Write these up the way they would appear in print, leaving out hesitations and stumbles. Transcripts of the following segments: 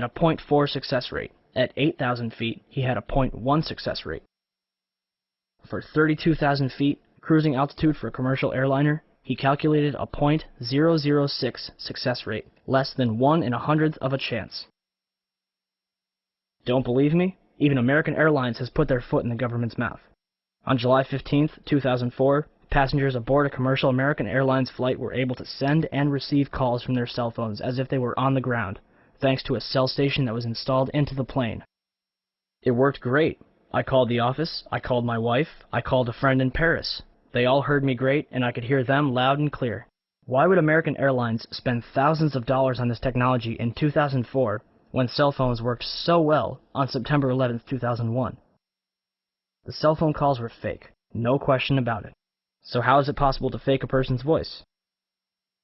a 0.4 success rate. At 8,000 feet, he had a 0.1 success rate. For 32,000 feet, cruising altitude for a commercial airliner, he calculated a 0.006 success rate, less than 1 in 100th of a chance. Don't believe me? Even American Airlines has put their foot in the government's mouth. On July 15, 2004, passengers aboard a commercial American Airlines flight were able to send and receive calls from their cell phones as if they were on the ground, thanks to a cell station that was installed into the plane. It worked great. I called the office, I called my wife, I called a friend in Paris. They all heard me great, and I could hear them loud and clear. Why would American Airlines spend thousands of dollars on this technology in 2004 when cell phones worked so well on September 11, 2001? The cell phone calls were fake, no question about it. So how is it possible to fake a person's voice?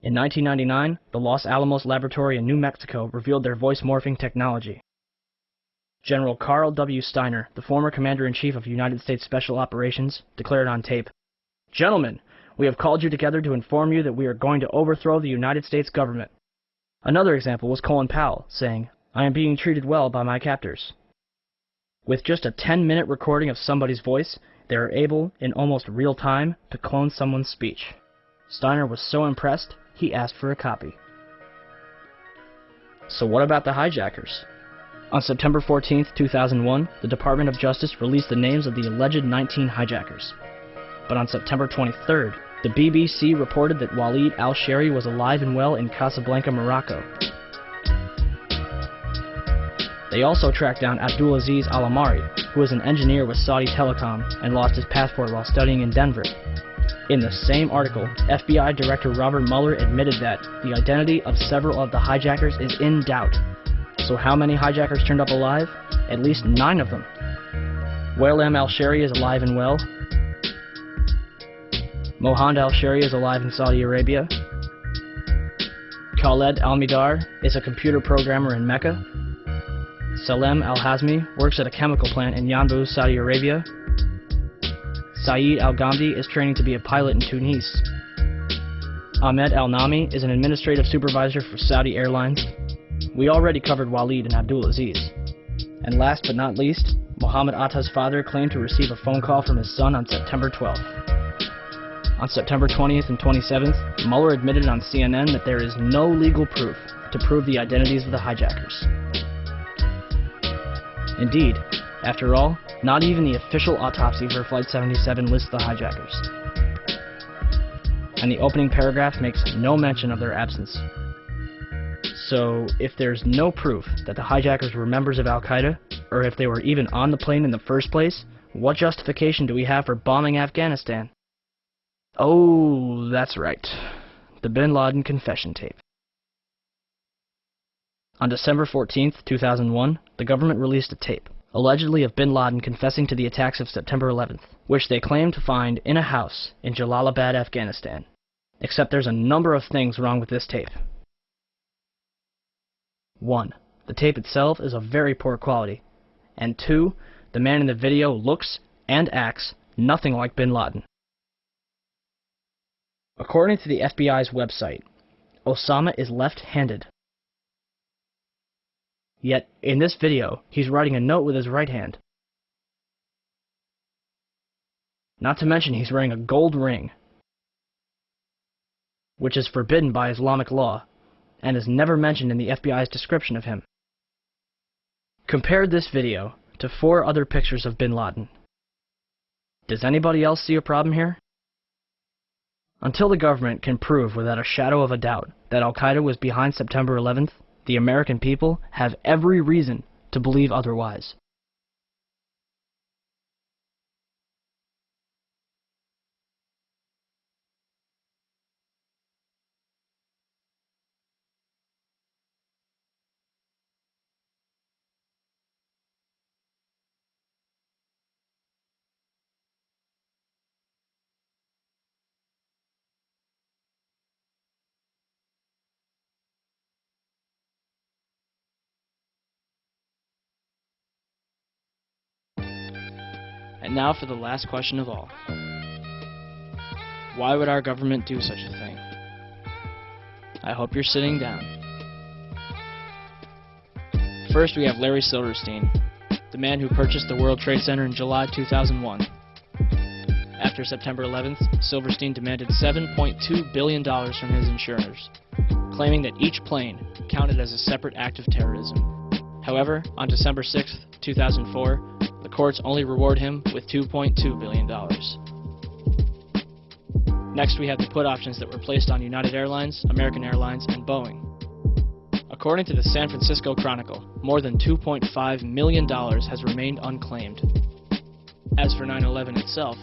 In 1999, the Los Alamos Laboratory in New Mexico revealed their voice morphing technology. General Carl W. Steiner, the former Commander-in-Chief of United States Special Operations, declared on tape, "Gentlemen, we have called you together to inform you that we are going to overthrow the United States government." Another example was Colin Powell, saying, "I am being treated well by my captors." With just a 10-minute recording of somebody's voice, they are able, in almost real time, to clone someone's speech. Steiner was so impressed, he asked for a copy. So what about the hijackers? On September 14, 2001, the Department of Justice released the names of the alleged 19 hijackers. But on September 23rd, the BBC reported that Walid al-Shehri was alive and well in Casablanca, Morocco. They also tracked down Abdulaziz al-Amari, who was an engineer with Saudi Telecom and lost his passport while studying in Denver. In the same article, FBI Director Robert Mueller admitted that the identity of several of the hijackers is in doubt. So how many hijackers turned up alive? At least 9 of them. Wael al-Shehri is alive and well. Mohand al-Shehri is alive in Saudi Arabia. Khaled al-Midar is a computer programmer in Mecca. Salem al-Hazmi works at a chemical plant in Yanbu, Saudi Arabia. Saeed al-Ghamdi is training to be a pilot in Tunis. Ahmed al-Nami is an administrative supervisor for Saudi Airlines. We already covered Walid and Abdulaziz. And last but not least, Mohammed Atta's father claimed to receive a phone call from his son on September 12th. On September 20th and 27th, Mueller admitted on CNN that there is no legal proof to prove the identities of the hijackers. Indeed, after all, not even the official autopsy for Flight 77 lists the hijackers. And the opening paragraph makes no mention of their absence. So, if there's no proof that the hijackers were members of Al-Qaeda, or if they were even on the plane in the first place, what justification do we have for bombing Afghanistan? Oh, that's right. The Bin Laden confession tape. On December 14th, 2001, the government released a tape, allegedly of Bin Laden confessing to the attacks of September 11th, which they claimed to find in a house in Jalalabad, Afghanistan. Except there's a number of things wrong with this tape. 1. The tape itself is of very poor quality. And 2. The man in the video looks and acts nothing like Bin Laden. According to the FBI's website, Osama is left-handed. Yet, in this video, he's writing a note with his right hand. Not to mention he's wearing a gold ring, which is forbidden by Islamic law, and is never mentioned in the FBI's description of him. Compare this video to 4 other pictures of Bin Laden. Does anybody else see a problem here? Until the government can prove without a shadow of a doubt that Al-Qaeda was behind September 11th, the American people have every reason to believe otherwise. And now for the last question of all. Why would our government do such a thing? I hope you're sitting down. First, we have Larry Silverstein, the man who purchased the World Trade Center in July 2001. After September 11th, Silverstein demanded $7.2 billion from his insurers, claiming that each plane counted as a separate act of terrorism. However, on December 6, 2004, the courts only reward him with $2.2 billion. Next, we have the put options that were placed on United Airlines, American Airlines, and Boeing. According to the San Francisco Chronicle, more than $2.5 million has remained unclaimed. As for 9/11 itself,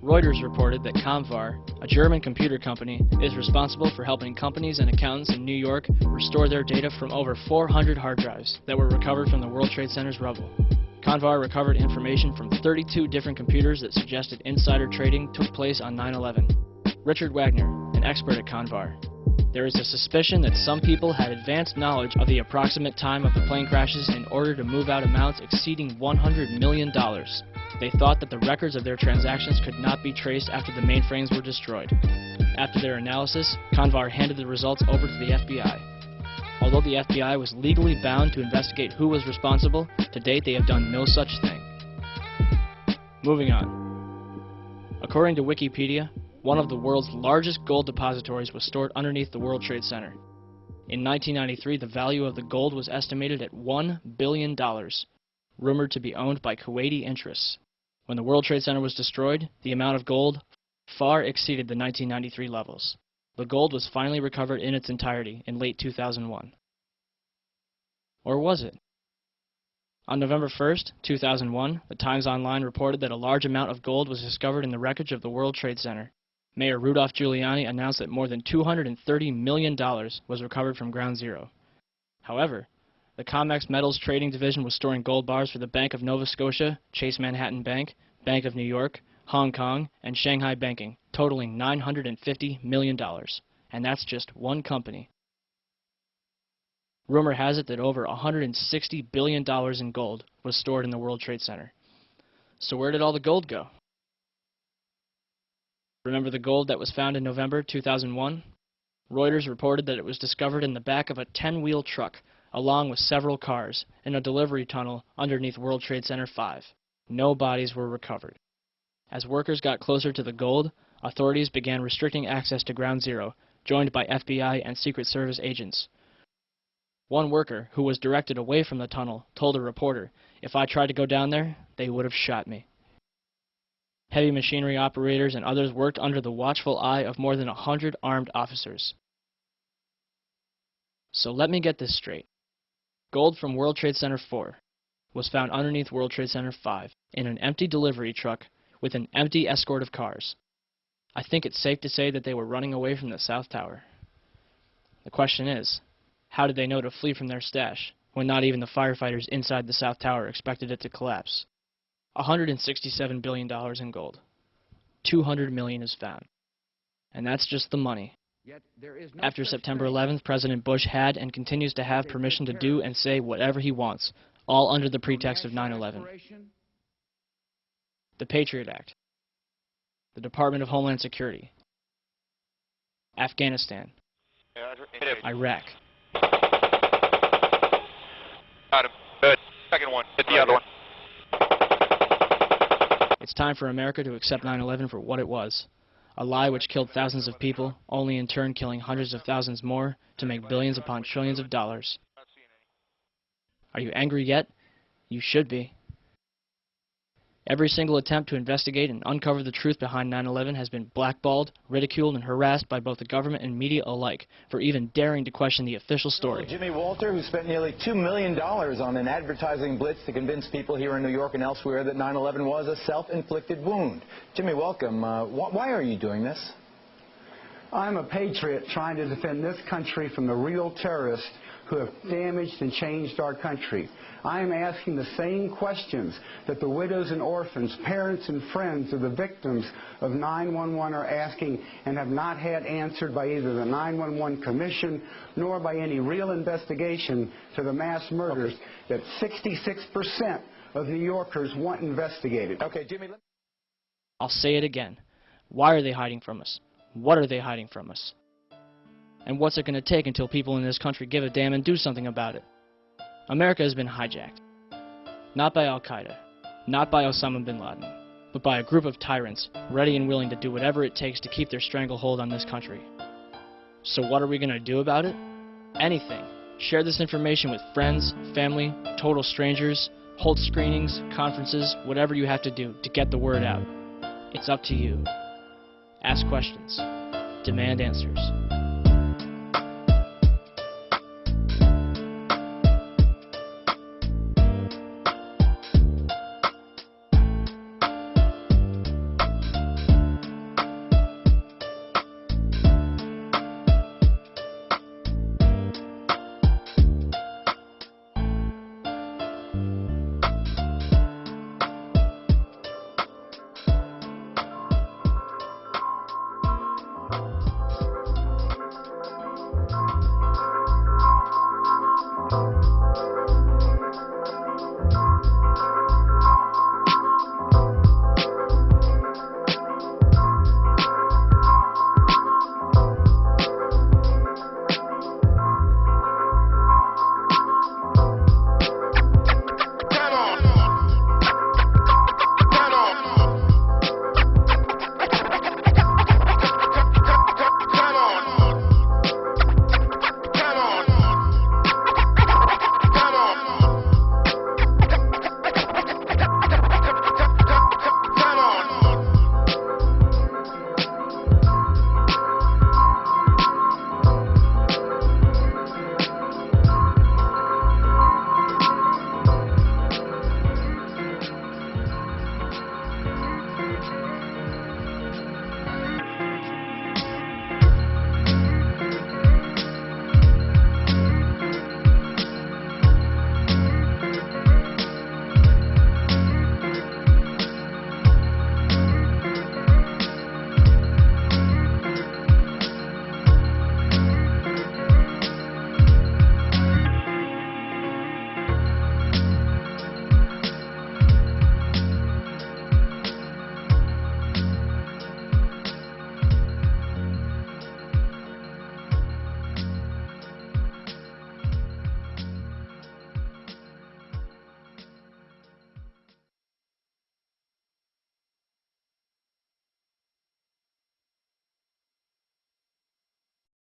Reuters reported that Comvar, a German computer company, is responsible for helping companies and accountants in New York restore their data from over 400 hard drives that were recovered from the World Trade Center's rubble. Comvar recovered information from 32 different computers that suggested insider trading took place on 9/11. Richard Wagner, an expert at Comvar. There is a suspicion that some people had advanced knowledge of the approximate time of the plane crashes in order to move out amounts exceeding $100 million. They thought that the records of their transactions could not be traced after the mainframes were destroyed. After their analysis, Comvar handed the results over to the FBI. Although the FBI was legally bound to investigate who was responsible, to date they have done no such thing. Moving on. According to Wikipedia, one of the world's largest gold depositories was stored underneath the World Trade Center. In 1993, the value of the gold was estimated at $1 billion, rumored to be owned by Kuwaiti interests. When the World Trade Center was destroyed, the amount of gold far exceeded the 1993 levels. The gold was finally recovered in its entirety in late 2001. Or was it? On November 1st, 2001, the Times Online reported that a large amount of gold was discovered in the wreckage of the World Trade Center. Mayor Rudolph Giuliani announced that more than $230 million was recovered from Ground Zero. However, the COMEX Metals Trading Division was storing gold bars for the Bank of Nova Scotia, Chase Manhattan Bank, Bank of New York, Hong Kong, and Shanghai Banking, totaling $950 million. And that's just one company. Rumor has it that over $160 billion in gold was stored in the World Trade Center. So where did all the gold go? Remember the gold that was found in November 2001? Reuters reported that it was discovered in the back of a 10-wheel truck, along with several cars, in a delivery tunnel underneath World Trade Center 5. No bodies were recovered. As workers got closer to the gold, authorities began restricting access to Ground Zero, joined by FBI and Secret Service agents. One worker, who was directed away from the tunnel, told a reporter, "If I tried to go down there, they would have shot me." Heavy machinery operators and others worked under the watchful eye of more than 100 armed officers. So let me get this straight. Gold from World Trade Center 4 was found underneath World Trade Center 5 in an empty delivery truck with an empty escort of cars. I think it's safe to say that they were running away from the South Tower. The question is, how did they know to flee from their stash when not even the firefighters inside the South Tower expected it to collapse? $167 billion in gold. $200 million is found. And that's just the money. After September 11th, President Bush had and continues to have permission to do and say whatever he wants, all under the pretext of 9/11. The Patriot Act, the Department of Homeland Security, Afghanistan, Iraq. Got him. Good. Second one. Hit the other one. It's time for America to accept 9/11 for what it was. A lie which killed thousands of people, only in turn killing hundreds of thousands more to make billions upon trillions of dollars. Are you angry yet? You should be. Every single attempt to investigate and uncover the truth behind 9/11 has been blackballed, ridiculed, and harassed by both the government and media alike for even daring to question the official story. Jimmy Walter, who spent nearly $2 million on an advertising blitz to convince people here in New York and elsewhere that 9/11 was a self-inflicted wound. Jimmy, welcome. Why are you doing this? I'm a patriot trying to defend this country from the real terrorists who have damaged and changed our country. I am asking the same questions that the widows and orphans, parents and friends of the victims of 9/11 are asking and have not had answered by either the 9/11 Commission nor by any real investigation to the mass murders that 66% of New Yorkers want investigated. Okay, Jimmy. I'll say it again. Why are they hiding from us? What are they hiding from us? And what's it going to take until people in this country give a damn and do something about it? America has been hijacked. Not by Al-Qaeda, not by Osama bin Laden, but by a group of tyrants ready and willing to do whatever it takes to keep their stranglehold on this country. So what are we going to do about it? Anything. Share this information with friends, family, total strangers, hold screenings, conferences, whatever you have to do to get the word out. It's up to you. Ask questions. Demand answers.